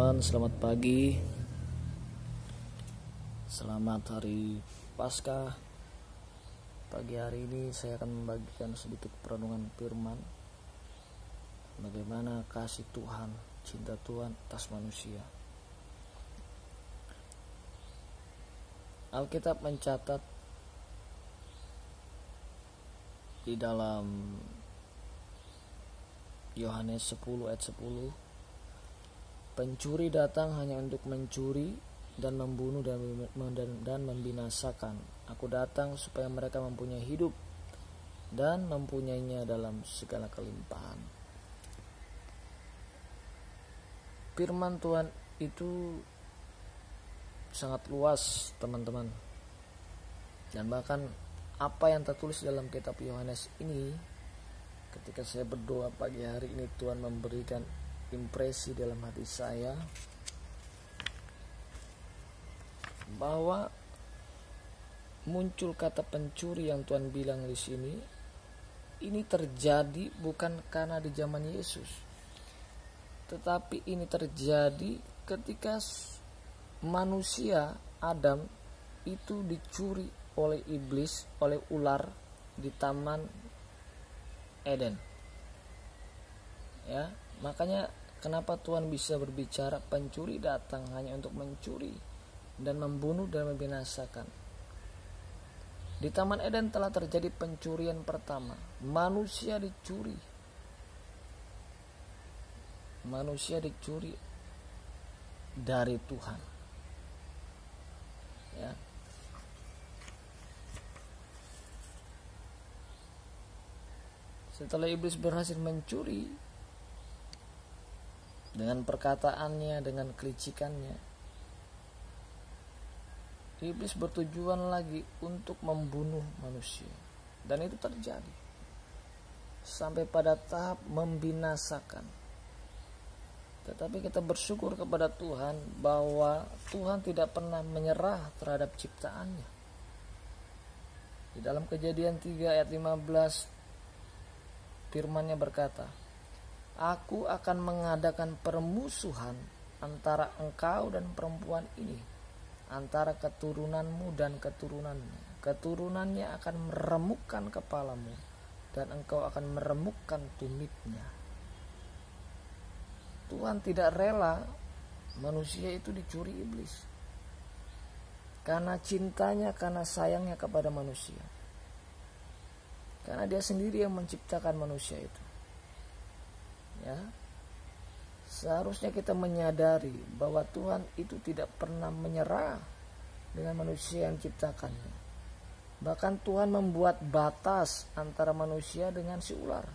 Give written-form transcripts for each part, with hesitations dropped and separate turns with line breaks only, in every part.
teman-teman, selamat pagi. Selamat hari Paskah. Pagi hari ini saya akan membagikan sedikit perenungan firman, bagaimana kasih Tuhan, cinta Tuhan atas manusia. Alkitab mencatat di dalam Yohanes 10 ayat 10, pencuri datang hanya untuk mencuri dan membunuh dan membinasakan. Aku datang supaya mereka mempunyai hidup dan mempunyainya dalam segala kelimpahan. Firman Tuhan itu sangat luas, teman-teman. Dan bahkan apa yang tertulis dalam kitab Yohanes ini, ketika saya berdoa pagi hari ini, Tuhan memberikan impresi dalam hati saya bahwa muncul kata pencuri yang Tuhan bilang di sini. Ini terjadi bukan karena di zaman Yesus, tetapi ini terjadi ketika manusia Adam itu dicuri oleh iblis, oleh ular di Taman Eden. Ya, makanya kenapa Tuhan bisa berbicara pencuri datang hanya untuk mencuri dan membunuh dan membinasakan. Di Taman Eden telah terjadi pencurian pertama. Manusia dicuri. Manusia dicuri dari Tuhan. Ya. Setelah iblis berhasil mencuri dengan perkataannya, dengan kelicikannya, iblis bertujuan lagi untuk membunuh manusia. Dan itu terjadi sampai pada tahap membinasakan. Tetapi kita bersyukur kepada Tuhan bahwa Tuhan tidak pernah menyerah terhadap ciptaannya. Di dalam Kejadian 3 ayat 15, firman-Nya berkata, Aku akan mengadakan permusuhan antara engkau dan perempuan ini, antara keturunanmu dan keturunannya. Keturunannya akan meremukkan kepalamu, dan engkau akan meremukkan tumitnya. Tuhan tidak rela manusia itu dicuri iblis, karena cintanya, karena sayangnya kepada manusia. Karena dia sendiri yang menciptakan manusia itu. Ya, seharusnya kita menyadari bahwa Tuhan itu tidak pernah menyerah dengan manusia yang diciptakannya. Bahkan Tuhan membuat batas antara manusia dengan si ular.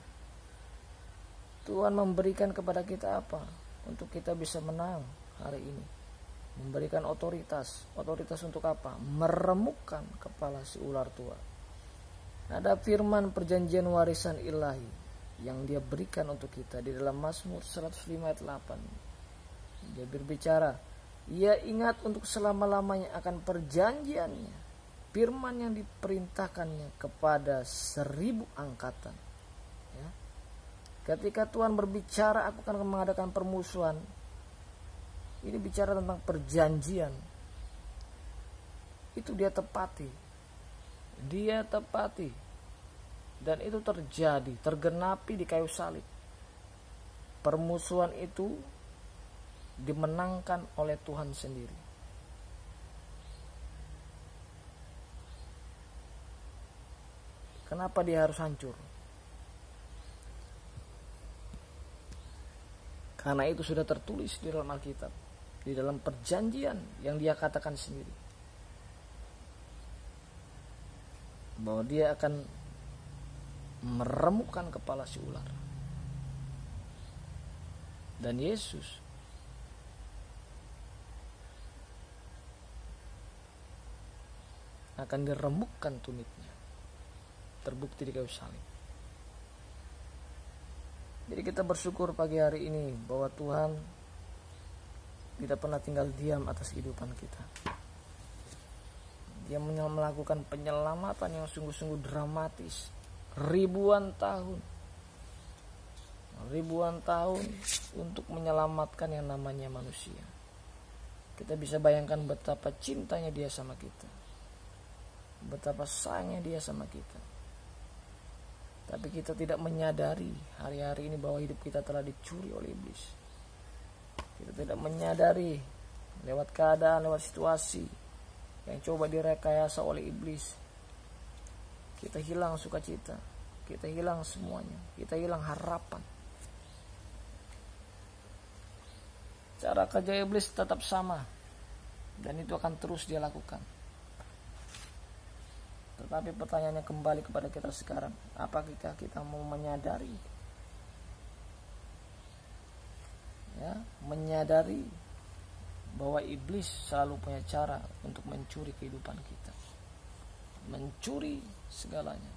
Tuhan memberikan kepada kita apa? Untuk kita bisa menang hari ini. Memberikan otoritas. Otoritas untuk apa? Meremukkan kepala si ular tua. Ada firman perjanjian warisan ilahi yang dia berikan untuk kita di dalam Mazmur 105 ayat 8. Dia berbicara, ia ingat untuk selama-lamanya akan perjanjiannya, firman yang diperintahkannya kepada 1000 angkatan. Ya. Ketika Tuhan berbicara, aku akan mengadakan permusuhan, ini bicara tentang perjanjian. Itu dia tepati. Dia tepati, dan itu terjadi, tergenapi di kayu salib. Permusuhan itu dimenangkan oleh Tuhan sendiri. Kenapa dia harus hancur? Karena itu sudah tertulis di dalam Alkitab, di dalam perjanjian yang dia katakan sendiri, bahwa dia akan meremukkan kepala si ular. Dan Yesus akan diremukkan tumitnya, terbukti di kayu salib. Jadi kita bersyukur pagi hari ini bahwa Tuhan tidak pernah tinggal diam atas kehidupan kita. Dia melakukan penyelamatan yang sungguh-sungguh dramatis, ribuan tahun. ribuan tahun untuk menyelamatkan yang namanya manusia. Kita bisa bayangkan betapa cintanya dia sama kita, betapa sayangnya dia sama kita. Tapi kita tidak menyadari hari-hari ini bahwa hidup kita telah dicuri oleh iblis. Kita tidak menyadari lewat keadaan, lewat situasi yang coba direkayasa oleh iblis. Kita hilang sukacita, kita hilang semuanya, kita hilang harapan. Cara kerja iblis tetap sama, dan itu akan terus dia lakukan. Tetapi pertanyaannya kembali kepada kita sekarang, apakah kita mau menyadari, menyadari bahwa iblis selalu punya cara untuk mencuri kehidupan kita, mencuri segalanya.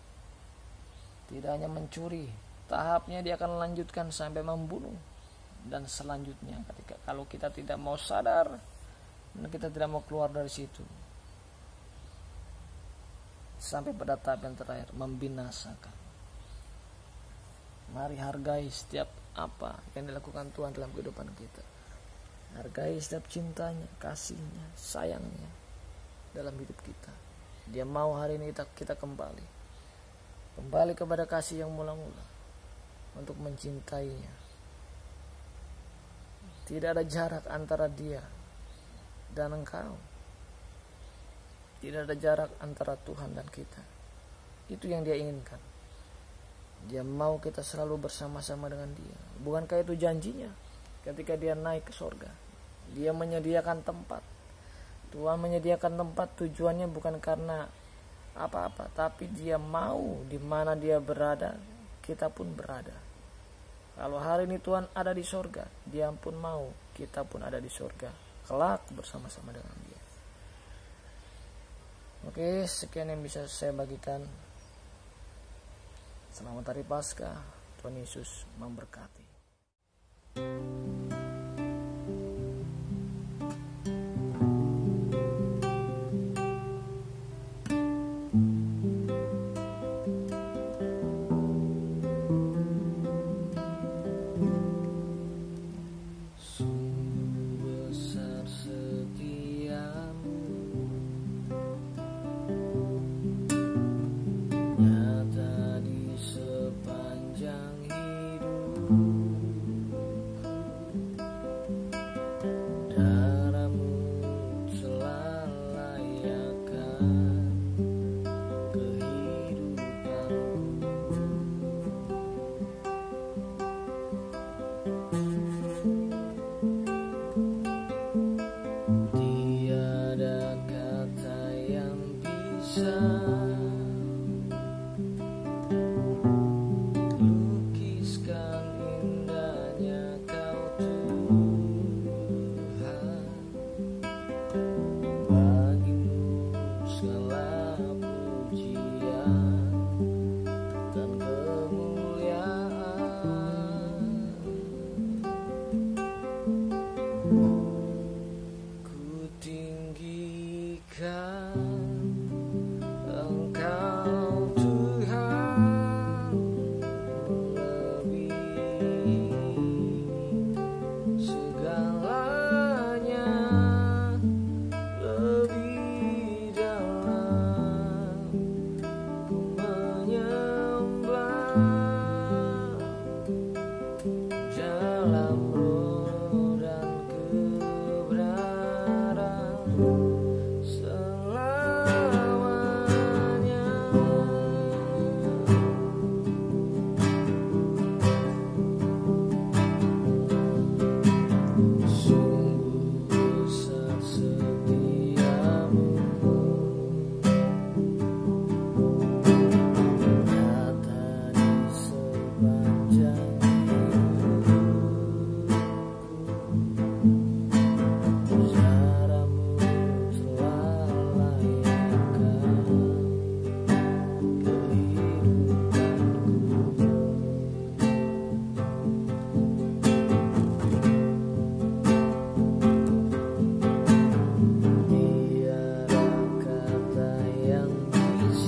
Tidak hanya mencuri, tahapnya dia akan lanjutkan sampai membunuh. Dan selanjutnya kalau kita tidak mau sadar dan kita tidak mau keluar dari situ, sampai pada tahap yang terakhir, membinasakan. Mari hargai setiap apa yang dilakukan Tuhan dalam kehidupan kita. Hargai setiap cintanya, kasihnya, sayangnya dalam hidup kita. Dia mau hari ini kita kembali kepada kasih yang mula-mula, untuk mencintainya. Tidak ada jarak antara dia dan engkau. Tidak ada jarak antara Tuhan dan kita. Itu yang dia inginkan. Dia mau kita selalu bersama-sama dengan dia. Bukankah itu janjinya ketika dia naik ke sorga? Dia menyediakan tempat. Tuhan menyediakan tempat, tujuannya bukan karena apa-apa, tapi dia mau di mana dia berada, kita pun berada. Kalau hari ini Tuhan ada di sorga, dia pun mau kita pun ada di sorga, kelak bersama-sama dengan dia. Oke, sekian yang bisa saya bagikan. Selamat Hari Paskah, Tuhan Yesus memberkati.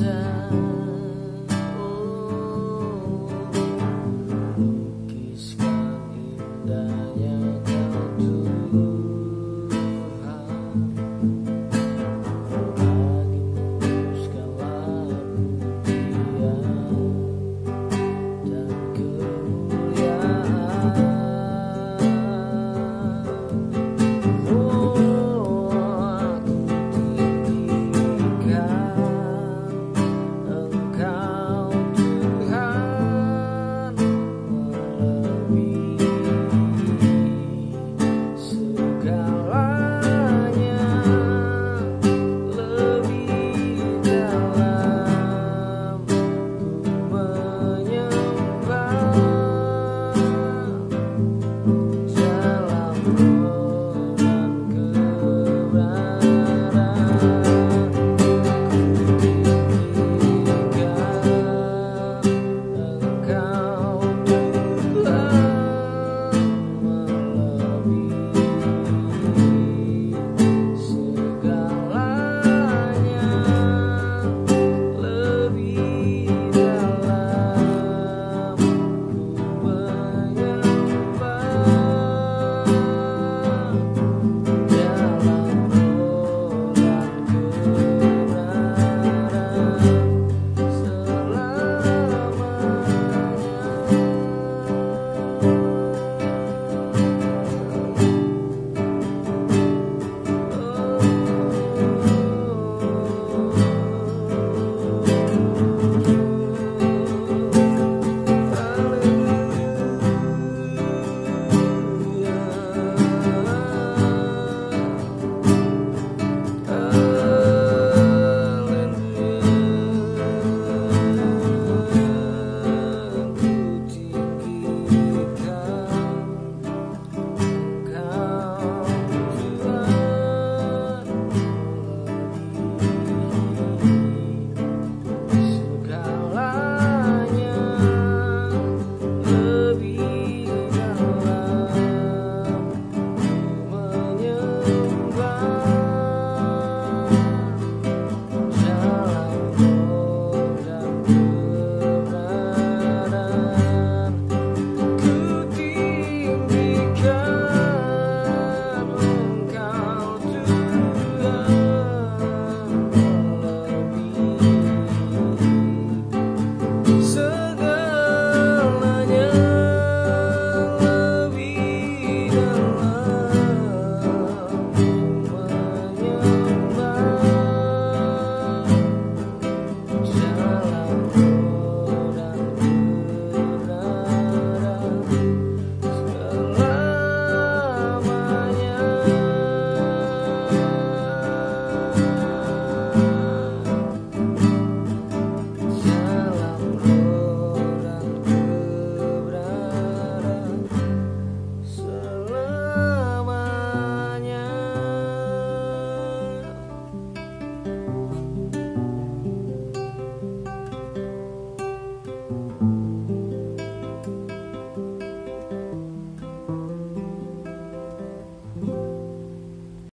bisa